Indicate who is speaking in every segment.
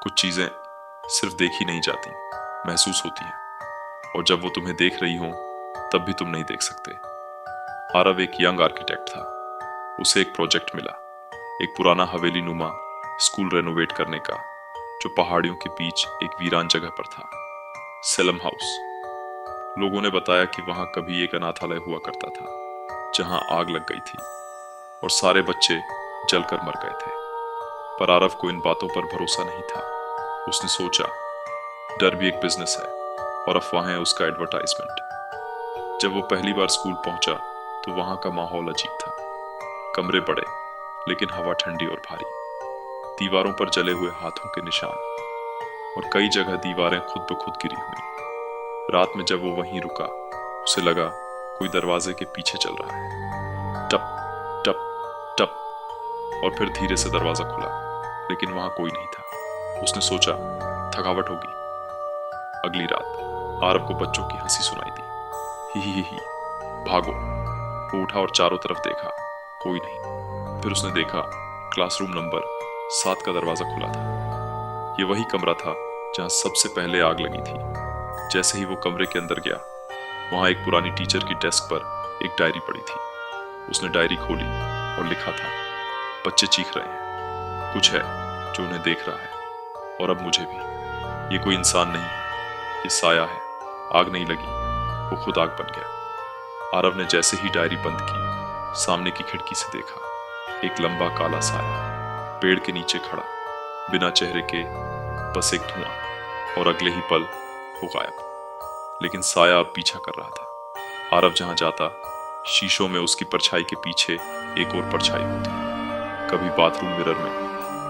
Speaker 1: कुछ चीजें सिर्फ देखी नहीं जाती, महसूस होती हैं, और जब वो तुम्हें देख रही हो तब भी तुम नहीं देख सकते। आरव एक यंग आर्किटेक्ट था। उसे एक प्रोजेक्ट मिला, एक पुराना हवेली नुमा स्कूल रेनोवेट करने का, जो पहाड़ियों के बीच एक वीरान जगह पर था, सेलम हाउस। लोगों ने बताया कि वहां कभी एक अनाथालय हुआ करता था, जहां आग लग गई थी और सारे बच्चे जलकर मर गए थे। पर आरव को इन बातों पर भरोसा नहीं था। उसने सोचा, डर भी एक बिजनेस है और अफवाहें उसका एडवर्टाइजमेंट। जब वो पहली बार स्कूल पहुंचा तो वहां का माहौल अजीब था। कमरे बड़े, लेकिन हवा ठंडी और भारी। दीवारों पर जले हुए हाथों के निशान, और कई जगह दीवारें खुद ब खुद गिरी हुई। रात में जब वो वहीं रुका, उसे लगा कोई दरवाजे के पीछे चल रहा है। टप टप टप, और फिर धीरे से दरवाजा खुला, लेकिन वहां कोई नहीं था। उसने सोचा, थकावट होगी। अगली रात आरव को बच्चों की हंसी सुनाई दी। ही, भागो। वो उठा और चारों तरफ देखा, कोई नहीं। फिर उसने देखा क्लासरूम नंबर 7 का दरवाजा खुला था। ये वही कमरा था जहां सबसे पहले आग लगी थी। जैसे ही वो कमरे के अंदर गया, वहां एक पुरानी टीचर की डेस्क पर एक डायरी पड़ी थी। उसने डायरी खोली और लिखा था, बच्चे चीख रहे हैं, कुछ है जो उन्हें देख रहा है, और अब मुझे भी। ये कोई इंसान नहीं है, ये साया है। आग नहीं लगी, वो खुद आग बन गया। आरव ने जैसे ही डायरी बंद की, सामने की खिड़की से देखा, एक लंबा काला साया पेड़ के नीचे खड़ा, बिना चेहरे के, बस एक धुआं, और अगले ही पल वो गायब। लेकिन साया अब पीछा कर रहा था। आरव जहां जाता, शीशों में उसकी परछाई के पीछे एक और परछाई होती, कभी बाथरूम मिरर में,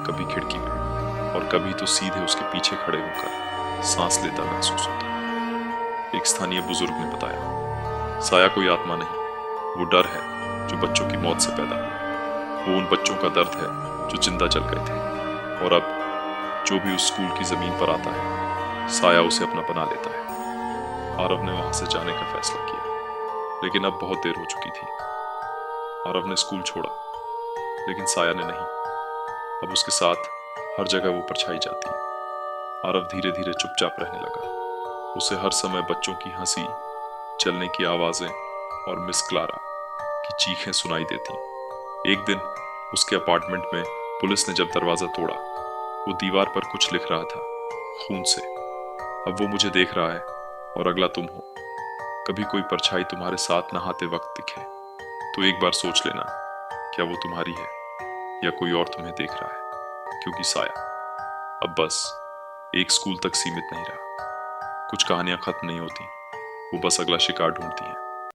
Speaker 1: कभी खिड़की में, और कभी तो सीधे उसके पीछे खड़े होकर सांस लेता महसूस होता। एक स्थानीय बुजुर्ग ने बताया, साया कोई आत्मा नहीं, वो डर है जो बच्चों की मौत से पैदा हुआ। वो उन बच्चों का दर्द है जो जिंदा जल गए थे, और अब जो भी उस स्कूल की जमीन पर आता है, साया उसे अपना बना लेता है। आरव ने वहां से जाने का फैसला किया, लेकिन अब बहुत देर हो चुकी थी। आरव ने स्कूल छोड़ा, लेकिन साया ने नहीं। अब उसके साथ हर जगह वो परछाई जाती। आरव धीरे धीरे चुपचाप रहने लगा। उसे हर समय बच्चों की हंसी, चलने की आवाजें और मिस क्लारा की चीखें सुनाई देती। एक दिन उसके अपार्टमेंट में पुलिस ने जब दरवाजा तोड़ा, वो दीवार पर कुछ लिख रहा था, खून से। अब वो मुझे देख रहा है, और अगला तुम हो। कभी कोई परछाई तुम्हारे साथ नहाते वक्त दिखे तो एक बार सोच लेना, क्या वो तुम्हारी है या कोई और तुम्हें देख रहा है। क्योंकि साया अब बस एक स्कूल तक सीमित नहीं रहा। कुछ कहानियां खत्म नहीं होती, वो बस अगला शिकार ढूंढती हैं।